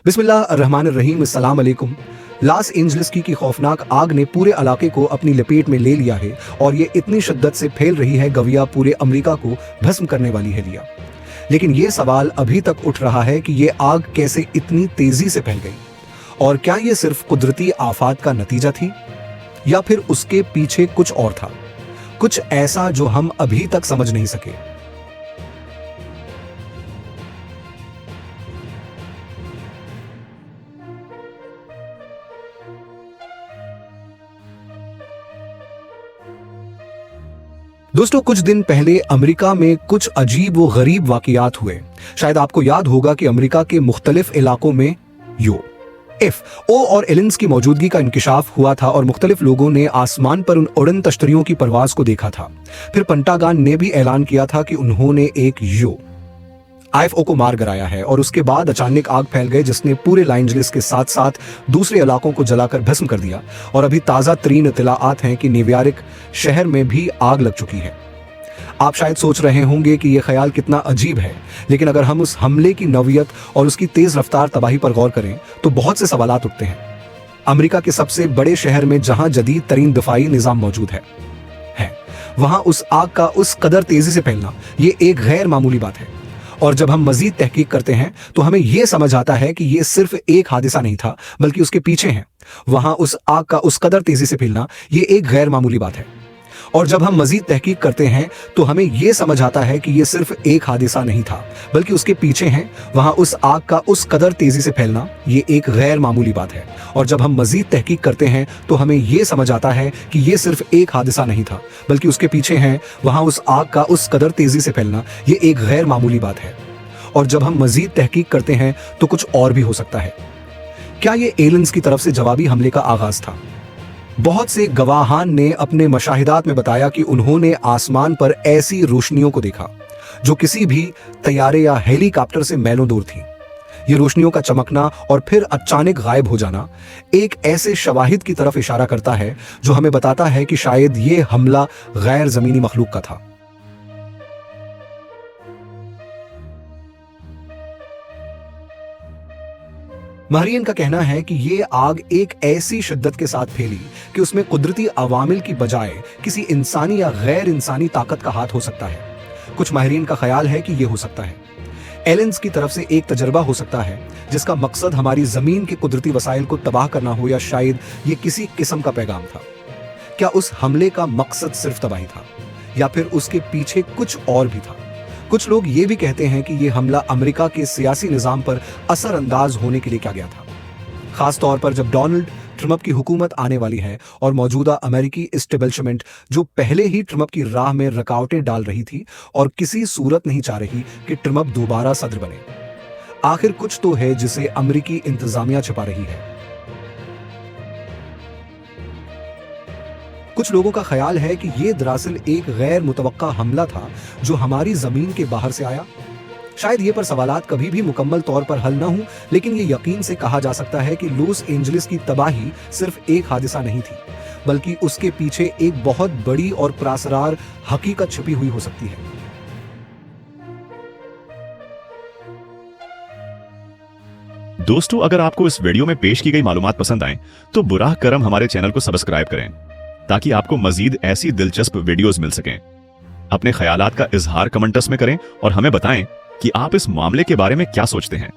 बिस्मिल्लाहिर्रहमानिर्रहीम, अस्सलाम अलैकुम। लॉस एंजलिस की खौफनाक आग ने पूरे इलाके को अपनी लपेट में ले लिया है और ये इतनी शिद्दत से फैल रही है गविया पूरे अमेरिका को भस्म करने वाली है लिया। लेकिन ये सवाल अभी तक उठ रहा है कि ये आग कैसे इतनी तेजी से फैल गई और क्या ये सिर्फ कुदरती आफात का नतीजा थी या फिर उसके पीछे कुछ और था, कुछ ऐसा जो हम अभी तक समझ नहीं सके। दोस्तों, कुछ दिन पहले अमेरिका में कुछ अजीब व गरीब वाकयात हुए। शायद आपको याद होगा कि अमेरिका के मुख्तलिफ इलाकों में UFO और एलियंस की मौजूदगी का इंकिशाफ हुआ था और मुख्तलिफ लोगों ने आसमान पर उन उड़न तश्तरियों की परवाज को देखा था। फिर पेंटागन ने भी ऐलान किया था कि उन्होंने एक UFO को मार गिराया है और उसके बाद अचानक आग फैल गई जिसने पूरे लॉस एंजलिस के साथ साथ दूसरे इलाकों को जलाकर भस्म कर दिया। और अभी ताज़ा तरीन इत्तलाआत हैं कि न्यूयॉर्क शहर में भी आग लग चुकी है। आप शायद सोच रहे होंगे कि यह ख्याल कितना अजीब है, लेकिन अगर हम उस हमले की नौयत और उसकी तेज रफ्तार तबाही पर गौर करें तो बहुत से सवालात उठते हैं। अमेरिका के सबसे बड़े शहर में जहां जदीद तरीन दफाई निज़ाम मौजूद है वहां उस आग का उस कदर तेजी से फैलना ये एक गैर मामूली बात है। और जब हम मजीद तहकीक करते हैं तो हमें यह समझ आता है कि यह सिर्फ एक हादसा नहीं था, बल्कि उसके पीछे है वहां उस आग का उस कदर तेजी से फैलना यह एक गैर मामूली बात है। और जब हम मजीद तहकीक करते हैं तो हमें यह समझ आता है कि यह सिर्फ एक हादसा नहीं था, बल्कि उसके पीछे है वहां उस आग का उस कदर तेजी से फैलना यह एक गैर मामूली बात है। और जब हम मजीद तहकीक करते हैं तो हमें यह समझ आता है कि यह सिर्फ एक हादसा नहीं था, बल्कि उसके पीछे है वहां उस आग का उस कदर तेजी से फैलना यह एक गैर मामूली बात है। और जब हम मजीद तहकीक करते हैं तो कुछ और भी हो सकता है। क्या यह एलियंस की तरफ से जवाबी हमले का आगाज था? बहुत से गवाहान ने अपने मशाहिदात में बताया कि उन्होंने आसमान पर ऐसी रोशनियों को देखा जो किसी भी तैयारे या हेलीकॉप्टर से मैलों दूर थी। ये रोशनियों का चमकना और फिर अचानक गायब हो जाना एक ऐसे शवाहिद की तरफ इशारा करता है जो हमें बताता है कि शायद ये हमला गैर जमीनी मखलूक का था। माहिरीन का कहना है कि ये आग एक ऐसी शिद्दत के साथ फैली कि उसमें कुदरती अवामिल की बजाय किसी इंसानी या गैर इंसानी ताकत का हाथ हो सकता है। कुछ माहिरीन का ख्याल है कि यह हो सकता है एलियंस की तरफ से एक तजर्बा हो सकता है जिसका मकसद हमारी जमीन के कुदरती वसाइल को तबाह करना हो, या शायद ये किसी किस्म का पैगाम था। क्या उस हमले का मकसद सिर्फ तबाही था या फिर उसके पीछे कुछ और भी था? कुछ लोग ये भी कहते हैं कि यह हमला अमेरिका के सियासी निजाम पर असरअंदाज होने के लिए किया गया था, खास तौर पर जब डोनाल्ड ट्रंप की हुकूमत आने वाली है और मौजूदा अमेरिकी एस्टेब्लिशमेंट जो पहले ही ट्रंप की राह में रुकावटें डाल रही थी और किसी सूरत नहीं चाह रही कि ट्रंप दोबारा सदर बने। आखिर कुछ तो है जिसे अमेरिकी इंतजामिया छिपा रही है। कुछ लोगों का ख्याल है कि यह दरअसल एक गैर मुतवक्का हमला था जो हमारी जमीन के बाहर से आया। शायद ये पर सवालात कभी भी मुकम्मल तौर पर हल ना हो, लेकिन ये यकीन से कहा जा सकता है कि लॉस एंजलिस की तबाही सिर्फ एक हादसा नहीं थी, बल्कि उसके पीछे एक बहुत बड़ी और पुरअसरार हकीकत छिपी हुई हो सकती है। दोस्तों, अगर आपको इस वीडियो में पेश की गई मालूमात पसंद आए तो बुराह करम हमारे चैनल को सब्सक्राइब करें ताकि आपको मजीद ऐसी दिलचस्प वीडियोस मिल सकें। अपने ख्यालात का इजहार कमेंट्स में करें और हमें बताएं कि आप इस मामले के बारे में क्या सोचते हैं।